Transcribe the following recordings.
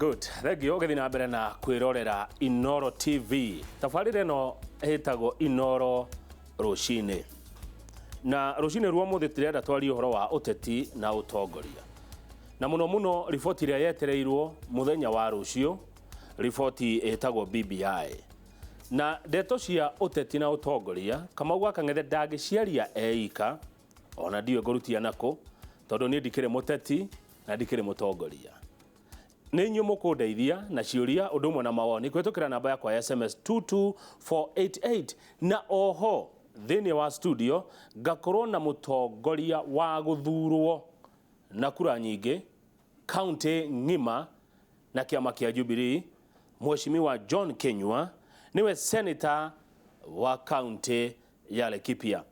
Good. Thegio gethi na mbere na kwirorera Inoro TV. Tabarire no hetagwo Inoro Rucini. Na Rucini ruo muthi tirenda twari uhoro wa uteti na utongoria. Na muno riboti ria yetereirwo muthenya wa rucio, riboti hetagwo BBI. Na ndeto cia uteti na utongoria, Kamau Akang'ethe ndangiciaria eika, ona ndiwe ngurutia nako, tondu ni ndikire muteti na ndikire mutongoria. Nĩ inyuĩ mũkũndeithia na ciũria ũndũ ũmwe na mawoni kũhĩtũkĩra namba yakwa ya SMS 22488 na oho thĩinĩ wa studio ngakorwo na mũtongoria wa gũthurwo na kura nyingĩ kaunti ng'ima na kĩama kĩa Jubilee, Mheshimiwa John Kinyua niwe senator wa kaunti ya Laikipia.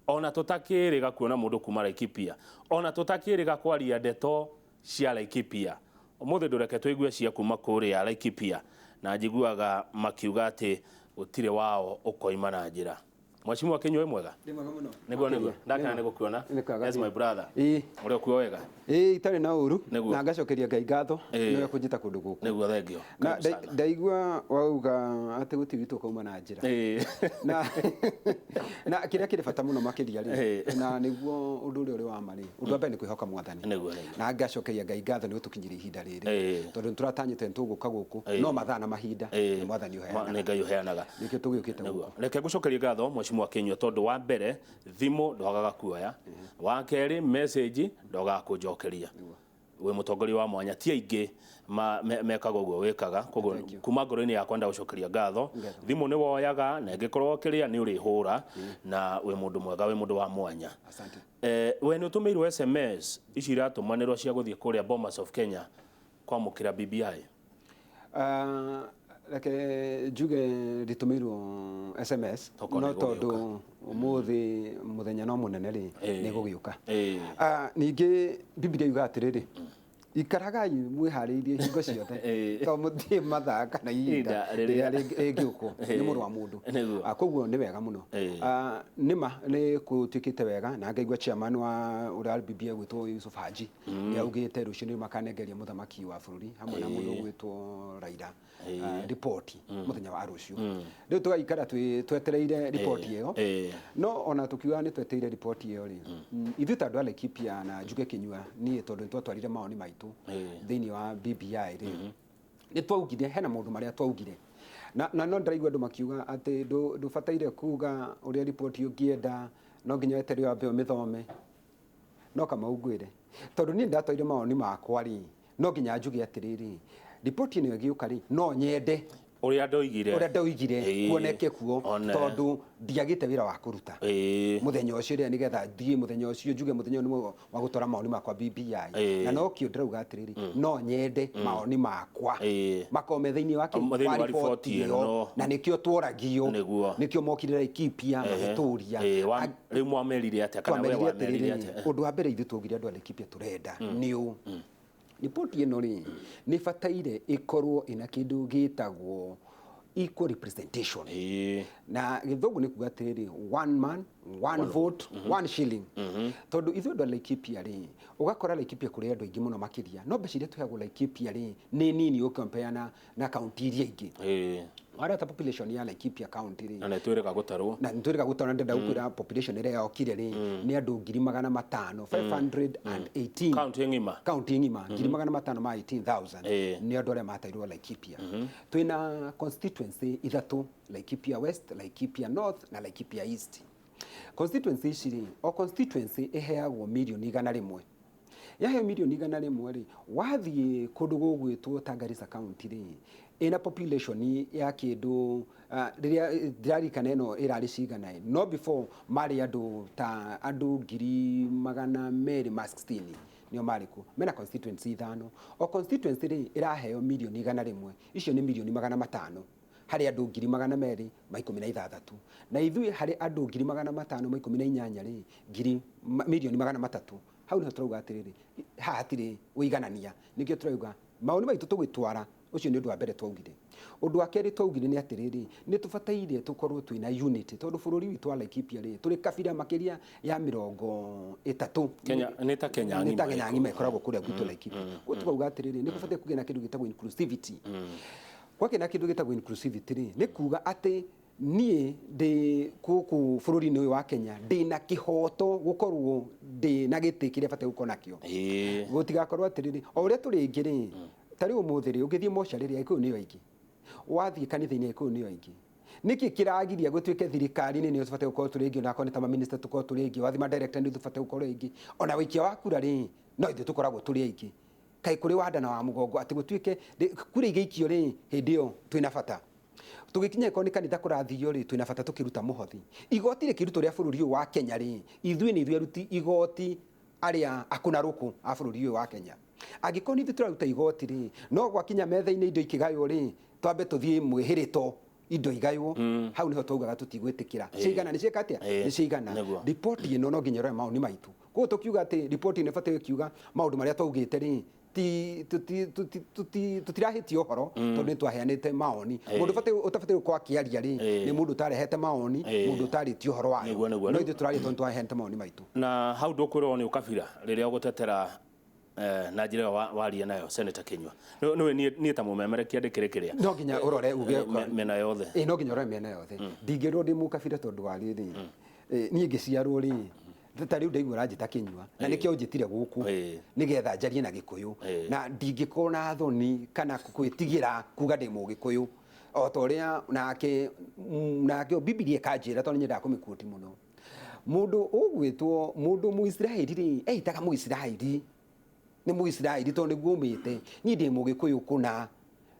Ona tũtakĩrĩga kuona mũndũ kuma Laikipia, ona tũtakĩrĩga kwaria ndeto cia Laikipia. Umuthi ndureke twigue cia kuma kuria Laikipia na njiguaga makiuga ati gutire wao ukoima na njira. Mheshimiwa Kinyua mwega? Ndi mwega muno. Niguo ndakana nigukuona. Yes my brother. Uri kuo wega? Itari na uru na ngacokeria Ngai ngatho niwe kunjita kundu guku. Niguo thengio. Na ndaigua wauga ati gutiritwo kauma na njira. Na kiria kiri bata muno makiria ri na niguo undu uri wa mari. Undu ambe ni kwihoka Mwathani. Na ngacokeria Ngai ngatho ni gutukinyira ihinda riri. Tondu turatanyite ntuguka guku no mathaa na mahinda Mwathani uheanaga. Ni Ngai uheanaga. Nikio tugiukite guo. Reke gucokeria ngatho Mheshimiwa Kinyua tondu wa mbere thimu ndogaga kuoya, wa keri message ndogaga kunjokeria. We mutongoria wa mwanya ti aingi mekaga uguo wikaga koguo kuma ngoro-ini yakwa ndagucokeria ngatho. Thimu ni woyaga na ngikorwo kiria ni uri hura na we mundu mwega, we mundu wa mwanya. Asante. We ni utumirwo SMS ici iratumanirwo cia guthie kuria Bomas of Kenya kwa mukira BBI. Like juge ritumirwo SMS no tondu umuthi muthenya no munene ri ni gugiuka. Ningi Biblia yuga atiriri ikaragai mwihariirie hingo ciothe to muthie mathaa kana ihinda riria ringiukwo ni mundu wa mundu. Koguo ni wega muno. Nima ni kutikite wega na ngaigua chairman wa uria BBI gwitwo Yusuf Haji ni augite rucini makanengeria muthamaki wa bururi hamwe na mundu gwitwo Raila report muthenya wa rucio. Riu tugaikara twetereire report iyo no ona tukiuga ni twetereire report iyo ri ithu tandu a Laikipia na Njuge Kinyua ni tondu twatwarire maoni maitu thiini wa BBI ri ni twaugire hena maundu maria twaugire na no ndiraigua andu makiuga ati ndubataire kuga uria report iyo ngienda no nginya eterio ambe mithome no Kamau ngwire tondu ni ndatwaire maoni makwa ri no nginya njuge atiriri report ino igiuka ri no nyende uria ndoigire kuoneke kuo tondu ndiagite wira wa kuruta muthenya ucio ria nigetha thie muthenya ucio njuge muthenya ni wa gutora maoni makwa BBI na no kio ndirauga atiriri no nyende maoni makwa makome thiini wa report iyo na nikio tworagio nikio mokire Laikipia magituria riu mwamerire atia kana we wamerire atia undu wa mbere ithu tugire andu a Laikipia turenda niu report ino ri ni bataire ikorwo ina kindu gitagwo equal representation na githungu ni kuga atiriri one man one vote one shilling tondu ithu andu a Laikipia ri ugakora Laikipia kuri andu aingi muno makiria no mbeca iria tuhagwo Laikipia ri ni nini ukiompeana na kaunti iria ingi wara ta population ya Laikipia county ri na twirega gutarwo ndenda gukwira population ire yokire ri ni andu 518 county ngima 518,000 ni andu aria matairwo Laikipia. Twina constituency ithatu: Laikipia West, Laikipia North na Laikipia East. Constituency ici ri o constituency iheagwo milioni 100. Yahe milioni 100 ri wathie kundu gugwitwo Garissa county ri ina population ya kindu riria ndirarikana ino irari cigana no before mari andu ta andu 216 nio mariku mena constituency ithano. O constituency ri iraheo milioni 100 icio ni milioni 500 hari andu 216 na ithui hari andu 518 ri milioni 300. Hau ni turauga atiriri hatire uiganania nikio turauga maũndũ maitũ tũgĩtwara ucio nĩ ũndũ wa mbere twaugire. Ũndũ wa kerĩ twaugire nĩ atĩrĩrĩ, nĩ tũbataire tũkorwo twĩna unity tondũ bũrũri witũ wa Laikipia rĩ tũrĩ kabira makĩria ya 30. Kenya nĩ ta Kenya ng'ima. Nĩ ta Kenya ng'ima ĩkoragwo kũrĩa gwitũ Laikipia. Koguo tukauga atĩrĩrĩ nĩ gũbataire kũgĩa na kĩndũ gĩtagwo inclusivity. Gwakĩ na kĩndũ gĩtagwo inclusivity rĩ nĩ kuga atĩ niĩ ndĩ gũkũ bũrũri-inĩ ũyũ wa Kenya ndĩna kĩhoto gũkorwo ndĩna gĩtĩ kĩrĩa bataire gũkorwo nakĩo. Gũtigakorwo atĩrĩrĩ o ũrĩa tũrĩ aingĩ rĩ tarĩ ũmũthĩ rĩ ũngĩthiĩ mocarĩ rĩ Agĩkũyũ nĩo aingĩ, wathiĩ kanitha-inĩ Agĩkũyũ nĩo aingĩ. Nĩkĩ kĩragiria gũtuĩke thirikari-inĩ nĩyo tũbataire gũkorwo tũrĩ aingĩ, onakorwo nĩ ta ma-minister tũkorwo tũrĩ aingĩ, wathiĩ ma-director nĩ tũbataire gũkorwo aingĩ, ona wĩikia wa kura rĩ no ithuĩ tũkoragwo tũrĩ aingĩ. Kaĩ kũrĩ wanda na wa mũgongo atĩ gũtuĩke kura igĩikio rĩ hĩndĩ ĩyo twĩna bata. Tũgĩkinya ĩkorwo nĩ kanitha kũrathio rĩ twĩna bata tũkĩruta mũhothi. Igoti rĩkĩrutwo rĩa bũrũri ũyũ wa Kenya rĩ ithuĩ nĩ ithuĩ aruti igoti arĩa akũnarũkũ a bũrũri ũyũ wa Kenya. Angĩkorwo nĩ ithuĩ tũraruta igoti rĩ no gwakinya metha-inĩ indo ikĩgaywo rĩ twambe tũthiĩ mwĩhĩrĩto indo igaywo hau niho twaugaga tũtigwĩtĩkĩra. Ciaigana nĩ ciĩka atĩa? Nĩ ciaigana. Ripoti ĩno no nginya ĩrore maoni maitũ. Koguo tũkiuga atĩ ripoti ĩno ĩbataire kiuga maũndũ marĩa twaugĩte rĩ tutirahĩtia ũhoro tondũ nĩ twaheanĩte maoni. Mũndũ ũtabataire gũkorwo akĩaria rĩ nĩ mũndũ ũtarehete maoni, mũndũ ũtarĩtie ũhoro wayo. No ithuĩ tũraria tondũ twaheanĩte maoni maitũ. Na hau ndũkwĩrwo nĩ ũkabira rĩrĩa ũgũtetera na njĩra waria nayo Senator Kinyua. Nĩwe niĩ ta mũmemerekia ndĩkĩrĩ kĩrĩa. No nginya ũrore uge mĩena yothe. No nginya ũrore mĩena yothe. Ndingĩrwo ndĩ mũkabira tondũ wa rĩrĩ niĩ ngĩciarwo rĩ ta rĩu ndaigua ũranjĩta Kinyua na nĩkĩo njĩtire gũkũ nĩgetha njarie na Gĩkũyũ na ndingĩkorwo na thoni kana gwĩtigĩra kuga ndĩ Mũgĩkũyũ o ta ũrĩa nake Bibilia ĩkanjĩra tondũ nyendaga kũmĩkuoti mũno. Mũndũ ũgwĩtwo mũndũ Mũisiraeli rĩ eitaga Mũisiraeli, nĩ Mũisiraeli tondũ nĩguo ũmĩte. Niĩ ndĩ Mũgĩkũyũ kũna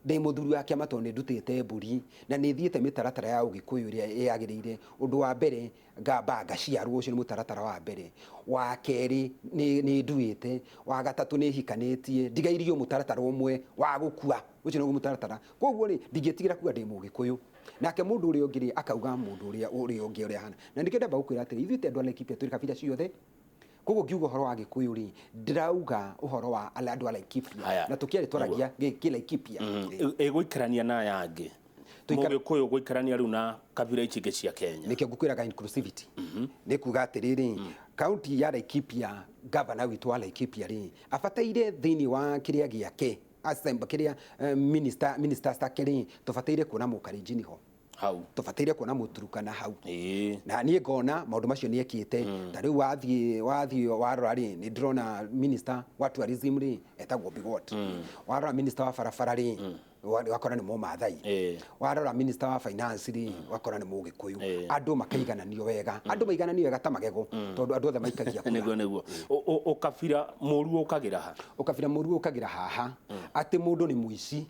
ndĩ mũthuri wa kĩama tondũ nĩ ndutĩte mbũri na nĩ thiĩte mĩtaratara ya Ũgĩkũyũ ĩrĩa yagĩrĩire. Ũndũ wa mbere ngamba ngaciarwo, ũcio nĩ mũtaratara wa mbere. Wa kerĩ nĩ nduĩte, wa gatatũ nĩ hikanĩtie, ndigairio mũtaratara ũmwe wa gũkua, ũcio nĩguo mũtaratara. Koguo rĩ ndingĩtigĩra kuga ndĩ Mũgĩkũyũ. Nake mũndũ ũrĩa ũngĩ rĩ akauga mũndũ ũrĩa ũngĩ ũrĩa hana. Na nĩkĩo ndamba gũkwĩra atĩrĩ ithuĩ andũ a Laikipia tũrĩ kabira ciothe. Koguo ngiuga ũhoro wa Gĩkũyũ rĩ ndĩrauga ũhoro wa andũ a Laikipia na tũkĩarĩ twaragia Gĩ-Laikipia ĩgũikarania na aya angĩ. Mũgĩkũyũ gũikarania rĩu na kabira ici ingĩ cia Kenya. Nĩkĩo ngũkwĩraga inclusivity. Nĩ kuga atĩrĩrĩ kaunti ya Laikipia, gavana witũ wa Laikipia rĩ abataire thĩinĩ wa kĩrĩa gĩake kĩrĩa ministers take rĩ tũbataire kuona Mũkalenjin ho hau, tũbataire kuona Mũturukana hau. Na niĩ ngona maũndũ macio nĩ ekĩte. Ta rĩu wathiĩ warora rĩ nĩ ndĩrona minister wa tourism rĩ etagwo Bigot. Warora minister wa barabara rĩ wakora nĩ Mũmaathai. Warora minister wa finance rĩ wakora nĩ Mũgĩkũyũ. Andũ makaigananio wega, andũ maigananio wega ta magego tondũ andũ othe maikagia kura. Nĩguo ũkabira mũru ũkagĩra ha, ũkabira mũru ũkagĩra haha atĩ mũndũ nĩ mũici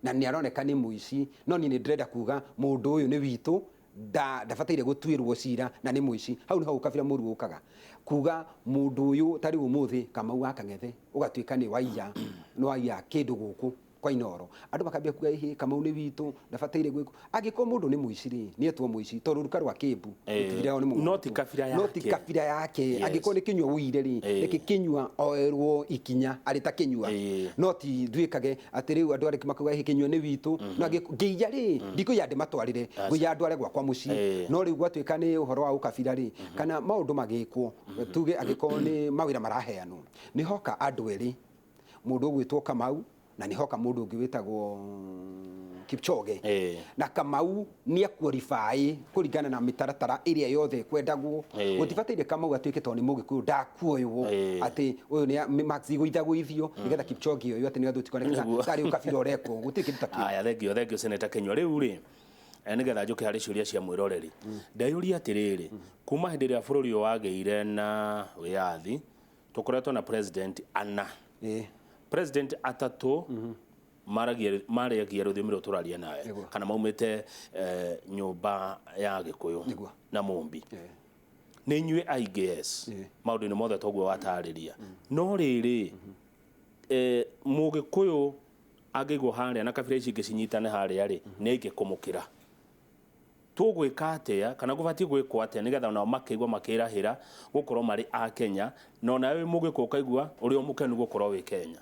na nĩ aroneka nĩ mũici, no niĩ nĩ ndĩrenda kuga mũndũ ũyũ nĩ witũ ndabataire gũtuĩrwo cira na nĩ mũici. Hau nĩho ũkabira mũru ũkaga kuga mũndũ ũyũ ta rĩu ũmũthĩ Kamau wa Kang'ethe ũgatuĩka nĩ waiya kĩndũ gũkũ kwa Inooro. Andũ makambia kuga ĩhĩ Kamau nĩ witũ ndabataire gwĩkwo. Angĩkorwo mũndũ nĩ mũici rĩ nĩ etwo mũici tondũ ruka rwa Kĩmbu no ti kabira yake. Angĩkorwo nĩ Kinyua wũire rĩ reke Kinyua oerwo ikinya arĩ ta Kinyua, no ti nduĩkage atĩ rĩu andũ arĩa makuga ĩhĩ Kinyua nĩ witũ no ngĩiya rĩ ndikũiya ndĩmatwarĩre ngũiya ndware gwakwa mũciĩ. No rĩu gwatuĩka nĩ ũhoro wa ũkabira rĩ kana maũndũ magĩkwo tuge angĩkorwo nĩ mawĩra maraheanwo nĩ hoka andũ erĩ, mũndũ ũgwĩtwo Kamau na nĩ hoka mũndũ ũngĩ wĩtagwo Kipchoge. Na Kamau nĩ aqualify kũringana na mĩtaratara ĩrĩa yothe kwendagwo. Gũtibataire Kamau atuĩke tondũ nĩ Mũgĩkũyũ ndakuoywo atĩ ũyũ nĩ Max gũithagũithio nĩgetha Kipchoge ũyũ atĩ nĩ gathutikana tarĩ ũkabira ũrekwo gũtirĩ kĩndũ ta kĩu. Aya thengio Senator Kinyua. Rĩu rĩ nĩgetha njũke harĩ ciũria cia mwĩroreri ndayũria atĩrĩrĩ kuma hĩndĩ ĩrĩa bũrũri ũyũ wagĩire na wĩyathi tũkoretwo na president ana. President atatũ maragia rũthiomi rũrĩa tũraria nawe kana maumĩte nyũmba ya Gĩkũyũ na Mũmbi. Nĩ inyuĩ IGS maũndũ-inĩ mothe toguo watarĩria. No rĩrĩ Mũgĩkũyũ angĩgwo harĩa na kabira ici ingĩ cinyitane harĩa rĩ nĩ ingĩkũmũkĩra. Tũgwĩka atĩa kana gũbatiĩ gwĩkwo atĩa nĩgetha nao makĩigua makĩrahĩra gũkorwo marĩ a Kenya no nawe Mũgĩkũyũ ũkaigua ũrĩ o mũkenu gũkorwo wĩ Kenya?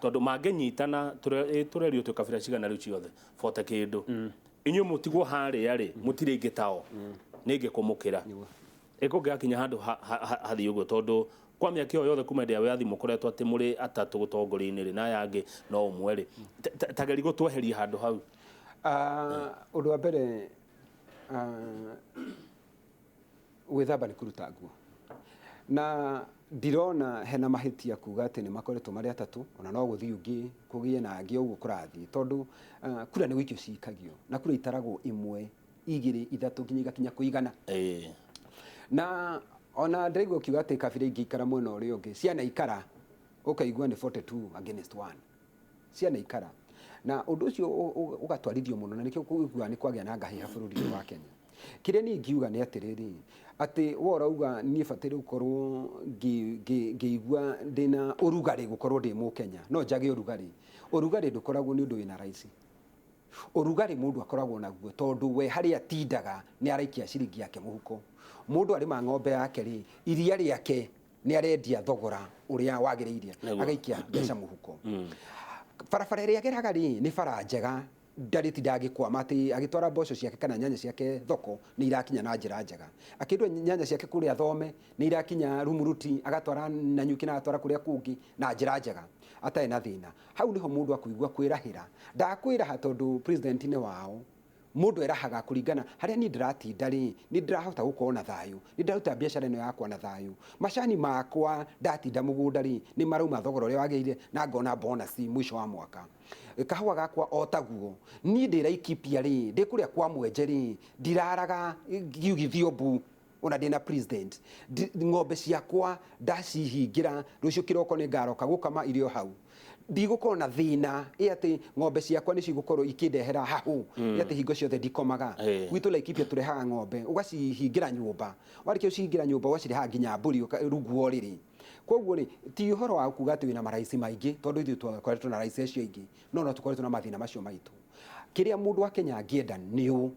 tondu mangenyitana turerio tukabira cigana riu ciothe bote kindu inyu mutigwo haria ri mutire ingi tao ningi kumukira ikungiakinya handu hathi uguo tondu kwa miaka iyo yothe kuma ndia wiathi mukoretwo ati muri atatu gutongoria-ini ri na yangi no umwe ri tagerigo tweherie handu hau. Undu wa mbere gwithamba ni kuruta nguo na ndirona hena mahitia kuga ati ni makoretwo mari atatu ona no guthii ungi kugie na angi uguo kurathi tondu kura ni wikio cikagio na kura itaragwo imwe igiri ithatu nginya igakinya kuigana na ona ndiraigua kiuga ati kabira ingikara mwena uria ungi ciana ikara ukaigua ni 42 against 1 ciana ikara na undu ucio ugatwarithio muno na nikio kuigua ni kwagia na ngahi ha bururi wa Kenya. Kiria ni ngiuga ni atiriri ati worauga ni fatire gukorwo ngiigua ndina urugari gukorwo ndi mu Kenya no njage urugari ndukoragwo ni undu wina raisi. Urugari mundu akoragwo naguo tondu we hari atindaga ni araikia ciringi yake muhuko. Mundu arima ng'ombe yake ri iria riake ni arendia thogora uria wagiriire agaikia mbeca muhuko. Barabara iria ageraga ri ni bara njega ndariti agikwama ati agitwara mboco ciake kana nyanya ciake thoko ni irakinya na njira njega. Akindwa nyanya ciake kuria Thome ni irakinya Rumuruti agatwara na Nyuki na agatwara kuria kungi na njira njega atai na thina. Hau niho mundu akuigua kwirahira ndakwiraha tondu president ni wao mundu erahaga kuringana haria ni ndiratinda ri ni ndirahota gukorwo na thayu ni ndaruta biacara ino yakwa na thayu macani makwa ndatinda mugunda ri ni marauma thogora uria wagirire na ngona bonus mwisho wa mwaka kahua gakwa otaguo ni ndiraikipia ri ndikuria kwa mwenje ri ndiraraga giugithio bu ona ndina president ng'ombe ciakwa ndacihingira rucio kiroko ni ngaroka gukama irio hau ndigũkorwo na thina ati ng'ombe ciakwa nĩ cigũkorwo ikindehera hahu ati hingo ciothe ndikomaga gwitũ Laikipia turehaga ng'ombe ugacihingira nyũmba warĩkia ucihingira nyũmba ugacirehaga nginya mbũri rungu o rĩrĩ koguo rĩ ti ũhoro wa kuga ati wĩna maraisi maingĩ tondu ithuĩ twakoretwo na raisi acio aingĩ no tukoretwo na mathina macio maitũ. Kĩrĩa mũndũ wa Kenya angĩenda nĩ ũũ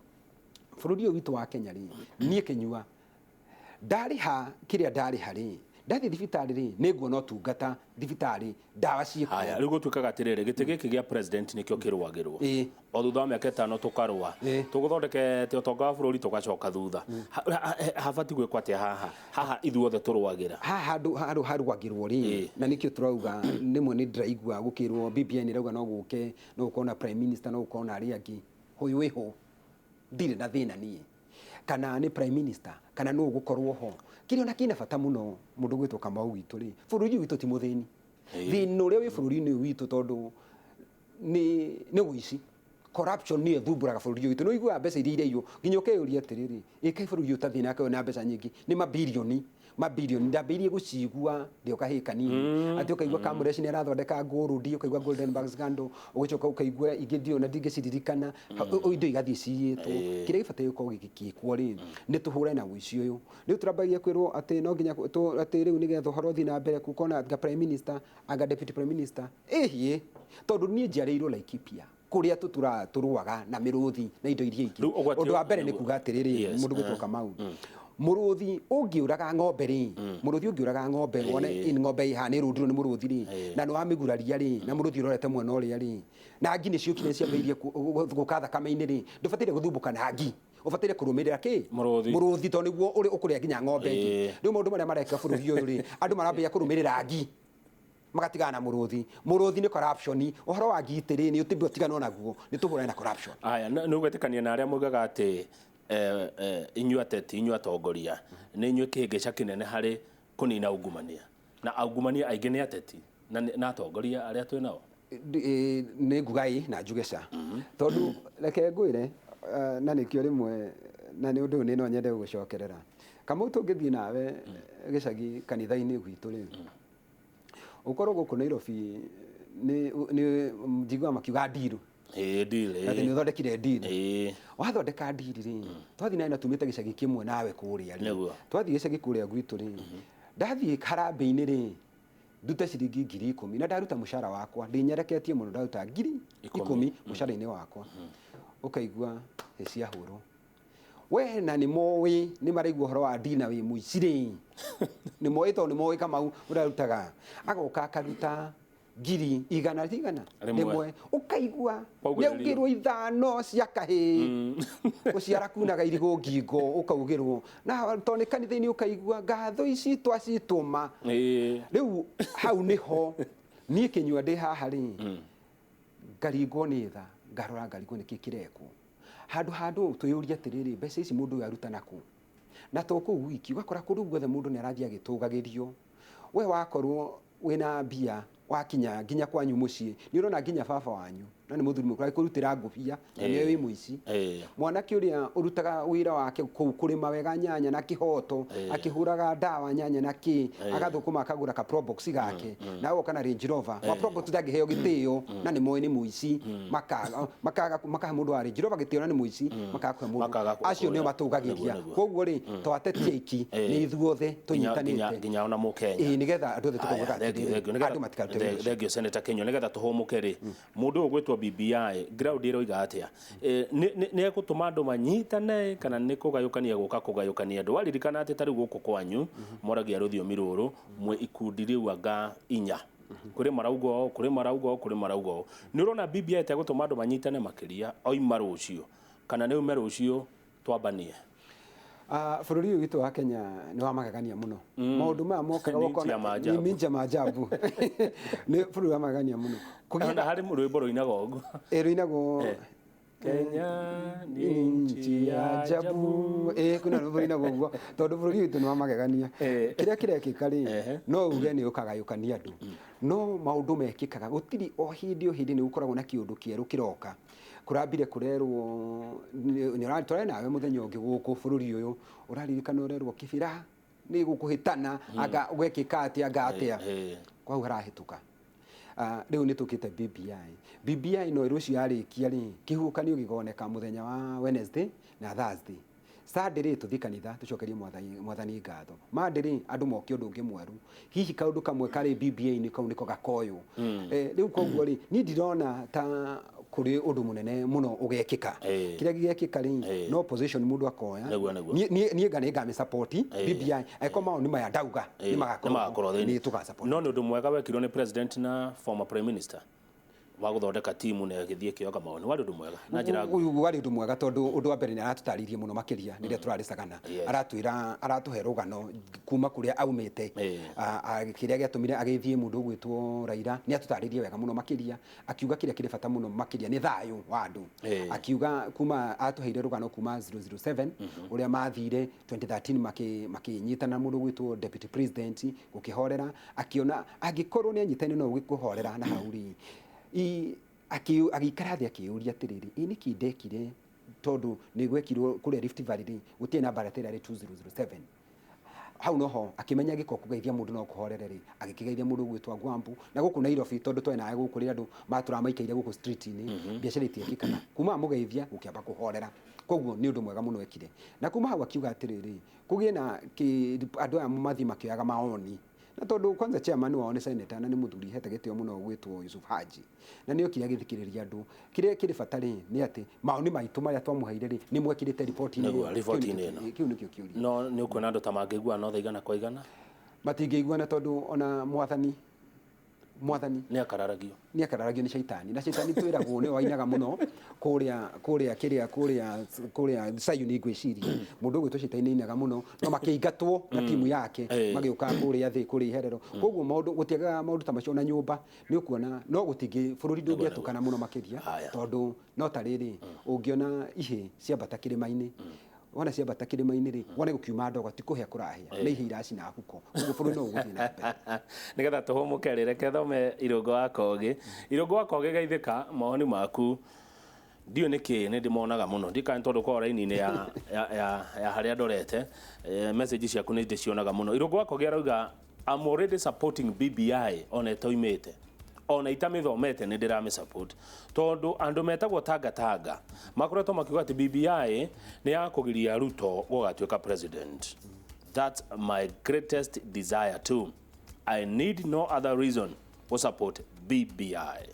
bũrũri ũyũ witũ wa Kenya rĩ niĩ Kĩnyua ndarĩha kĩrĩa ndarĩha rĩ ndathi thibitari ri niguona utungata thibitari ndawa ciiko. Haya rigo twikaga atiriri giti giki gia president nikio kirwagirwo o thutha wa miaka 5 tukarwa tuguthondeke te utonga wa bururi tugacoka thutha habati gwikwa ati haha ithuothe turwagira haha harwagirwo ri na nikio turauga nimwe ni ndiraigua gukirwo BBN irauga no guke no gukona prime minister no gukona ari angi huyu wiho ndire na thina nie kana ni prime minister kana no gukorwo ho kirio na kina bata muno mundu gwitwo Kamau witu ri bururi witu ti muthini thina uria wi bururi-ini witu tondu ni wici corruption ni thumburaga bururi witu no igua mbeca iria irio nginya ukeyuria atiriri ikai bururi utathina akayo na mbeca nyingi ni mabilioni ndambirie gucigua ndio kahikani ati ukaigua Kamureci ni arathondeka ngurudi ukaigua Goldenberg scandal ugicoka ukaigua ingidio na ndingiciririkana indo igathie ciitwo kiria gibataire gukorwo gikikwo ri ni tuhure na wici uyu ni turambagia kwirwo ati no nginya ati riu nigetha uhoro thi na mbere kukona anga prime minister anga deputy prime minister ehie tondu ni njiarirwo Laikipia kuria turwaga na miruthi na indo iria ingi undu wa mbere ni kuga atiriri mundu gwitwo Kamau muruthi ungiuraga ng'ombe ri muruthi ungiuraga ng'ombe wone ng'ombe ihane rundu ni muruthi ri na no amiguraria ri na muruthi urorete mwena uria ri na ngi ni ciukire ciambeirie gukatha kama-ini ri ndubatire guthumbuka na ngi ubatire kurumirira ki muruthi to niguo uri ukuria nginya ng'ombe ingi riu maundu maria mareka bururi uyu ri andu marambia kurumirira ngi magatigana muruthi ni corruption uhoro wa ngitiri ni utibio tigano naguo ni tuhura na corruption. Aya no gwetikania na aria mugaga ati inyua teti inyua tongoria ni inyua kihingica kinene hari kunina ungumania na aungumania aingi ni ateti na tongoria aria twi nao ni ngugai na njugeca tondu reke ngwire na nikio rimwe na ni undu ni no nyende gucokerera Kamau tungithie nawe gicagi kanitha-ini gwitu ri ukorwo guku Nairobi ni njigua makiuga ndiru deal ati ni thondekire deal wathondeka deal ri twathi na tumite gicagi kimwe nawe kuria ri twathi gicagi kuria gwitu ri ndathi karambe-ini ri ndute ciringi 10,000 na ndaruta mushara wakwa ndinyereketie muno ndaruta 10,000 mushara-ini wakwa ukaigua cia huru we na ni mowi ni maraigua horo wa dina wi muiciri ni mowi to ni mowi Kamau urarutaga agoka akaruta ngiri igana rimwe ukaigua neugirwo ithano cia kahii guciara kunaga irigo ngingo ukaugirwo na toni kanitha-ini ukaigua ngatho ici twacituma riu hau niho nie kinyua ndi haha ri ngaringwo ni tha ngarora ngaringwo niki kirekwo handu tuyuria atiriri mbeca ici mundu yaruta naku na to ku wiki ugakora kundu guothe mundu ni arathia agitugagirio we wakorwo wina mbia wakinya nginya kwanyu mucii ni urona nginya baba wanyu na ni muthuri mukuru kurutira ngubia na ni wi muici mwanake uria urutaga wira wake kurima wega nyanya na kihoto akihuraga dawa nyanya na ki agathukuma akagura ka probox gake na woka na Range Rover wa probox ndagiheo gitio na ni moyo ni muici makaga mundu wa Range Rover gitio na ni muici makaga mundu acio ni matugagiria koguo ri twatetie iki ni ithuothe tunyitanite nginya ona mukenya nigetha andu othe tukoga andu matikarte thengio Senator Kenyo nigetha tuhumuke ri mundu ugwitwo BBI ground iroiga atia ni egutuma andu manyitane kana ni kugayukania guka kugayukania andu waririkana ati tari guku kwanyu moragia ruthiumi ruru mwe ikundi riu anga inya kuri maraugo ni urona BBI etegutuma andu manyitane makiria oima rucio kana ni ume rucio twambanie bururi uyu witu wa Kenya ni wa magagania muno maundu maya mokaga wokona ni minja maajabu ni bururi wa magagania muno kugira hari rwimbo ruinago uguo ruinago Kenya ni nchi ya ajabu kuna rwimbo ruinago uguo tondu bururi witu ni wa magagania kiria kirekika ri no uge ni ukagayukania andu no maundu mekikaga gutiri o hindi ni gukoragwo na kiundu kieru kiroka kurambire kurerwo ni uratwara nawe muthenya ungi guku bururi uyu uraririkana urerwo kibira ni gukuhitana aga gwekika atia ngatia kwa urahituka riu ni tukite BBI no irucio yarikia ri kihukanio gigoneka muthenya wa Wednesday na Thursday Saturday ri tuthi kanitha tucokerie mwathani ngatho Monday ri andu moki undu ungi mweru hihi kaundu kamwe kari BBI ni kau niko gakoyo riu koguo ri ni ndirona ta kuri undu munene muno ugekika kiria gigekika ri no opposition mundu akoya ni ngame support BBI aikoma ni maya ndauga ni magakorwo ni tuga support no ndu mwega wekirwo ni president na former prime minister wa guthondeka timu na githie kioga maoni wari undu mwega na njira uyu wari undu mwega tondu undu wa mbere ni aratutaririe muno makiria niria turaricagana aratuhe rugano kuma kuria aumite kiria giatumire agithie mundu ugwitwo Raila ni atutaririe wega muno makiria akiuga kiria kiri bata muno makiria ni thayu wa andu akiuga kuma atuheire rugano kuma 007 uria mathire 2013 makinyitana mundu ugwitwo deputy president gukihorera akiona agikorwo ni anyitane no ugikuhorera na hauri agikara thia akiuria atiriri ini kindekire tondu ni gwekirwo kuria Rift Valley gutie na baratera ri 2007 hau noho akimenya giko kugeithia mundu no kuhorere ri agikigeithia mundu gwitwa Gwambu na guku Nairobi tondu twena nae guku ri andu matura maikaire guku street ni biashara itiekikana kuma mugeithia gukiamba kuhorera koguo ni undu mwega muno ekire na kuma hau akiuga atiriri kugie na andu aya mathi makioyaga maoni na tondu kwanza chairman wao ni senator na ni muthuri hete gitio muno gwitwo Yusuf Haji na niyo kiria githikiriria andu kiria kiri fatari ni ati maoni maitu maria twamuhaire ri ni mwekirite report ni kiu nikio kiuria no ni ukwona andu ta mangigua no thaigana kwa igana matingigua na tondu ona mwathani ni akararagio ni shaitani na shaitani twiragwo ni wainaga muno kuria Sayuni gwiciria mundu gwitwo shaitani inaga muno no makiingatwo na timu yake magiuka kuria thi kuri herero koguo maundu gutiaga maundu ta macio na nyumba ni ukuona no gutingi bururi ndungiatukana muno makiria tondu no tariri ungiona ihe ciambata kirima-ini wona ciambata kirima-ini ri wona gukiuma ndogo tikuhia kurahia ni ihe iracina huko koguo bururi no guthii na mbere nigetha tuhumuke reke thome Irungu wa Kogi geithika maoni maku ndio niki ni ndimonaga muno ndikani tondu kwa raini-ini ya haria ndorete message ciaku ni ndicionaga muno Irungu wa Kogi arauga I'm already supporting BBI ona etoimete ona itamithomete ni ndirame support tondu andu metagwo tanga makoretwo makiuga ati BBI ni ya kugiria Ruto gugatuika president. That's my greatest desire too. I need no other reason to support BBI.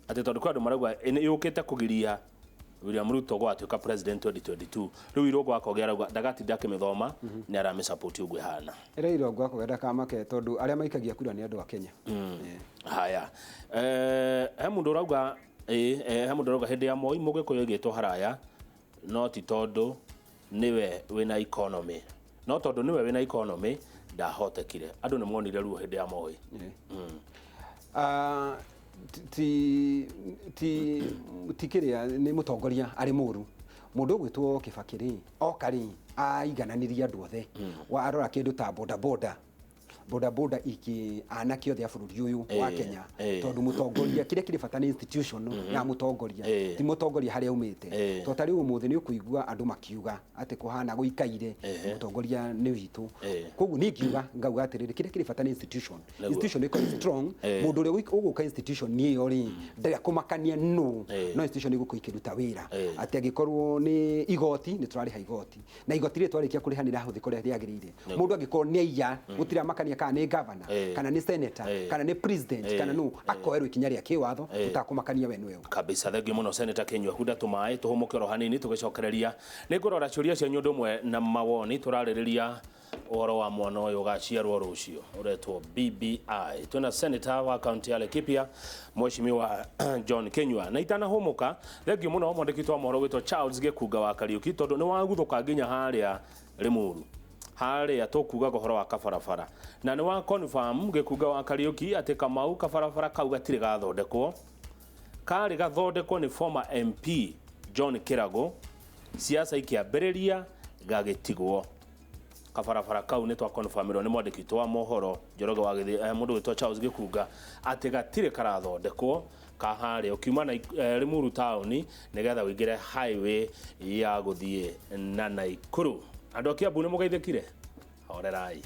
Ati tondu kwa andu maragwa ni yukite kugiria William Ruto gwatuika president 2022 riu irongo akogera ndagatinda akimithoma ni arame support ugu hana ire irongo akogera kama ke tondu aria maikagia kura ni andu a Kenya. Haya he mundu urauga he mundu urauga hindi ya Moi mugikuyu gitwo haraya no ti tondu niwe wina economy no tondu niwe wina economy ndahotekire andu ni monire ruo hindi ya Moi. ti kiria ni mutongoria ari muru mundu gwitwo Kibaki okari aigananiria andu othe wa arora kindu ta boda iki anake othe a bururi uyu wa Kenya tondu mutongoria kiria kiri bata ni institution ya mutongoria ti mutongoria haria umite to tari umuthi ni ukuigua andu makiuga ati kuhana guikaire mutongoria ni witu koguo ni kiuga ngauga atiriri kiria kiri bata ni institution iko strong mundu uri uguka institution ni yo ri ndaga kumakania no institution iguko ikiruta wira ati agikorwo ni igoti ni turari ha igoti na igoti ri twarikia kurihanira huthiko ria riagirire mundu agikorwo ni iya gutira makania kana ni governor kana ni senator kana ni president kana no akoerwo ikinya ria kiwatho utakumakania we niwe kabisa. Thengio muno Senator Kinyua Huda tumae tuhumukero hanini tugicokereria ni ngurora ciuria cia nyundu mwe na mawoni turaririria oro wa mwana uyu gaciarwo rucio uretwo BBI. Tuna senator wa county ya Laikipia Mheshimiwa John Kinyua na itana humuka. Thengio muno mwandikitwa moro witwo Charles Gikuga wa Kariuki tondu ni waguthuka nginya haria Limuru haria tukuga gohoro wa kabarabara na ni wa confirm Gikuga wa Kariuki ati Kamau kabarabara kau gatire gathondekwo kari gathondekwo ni former MP John Kirago siasa ikiambiriria gagitigwo kabarabara kau ni twa confirmiro ni mwandikitwo wa mohoro Njoroge wa Githi mundu witwa Charles Gikuga ati gatire karathondekwo kahari ukiuma na Limuru town nigetha wingire highway ya guthie na Naikuru. Andu akia bune mugaithekire horerai.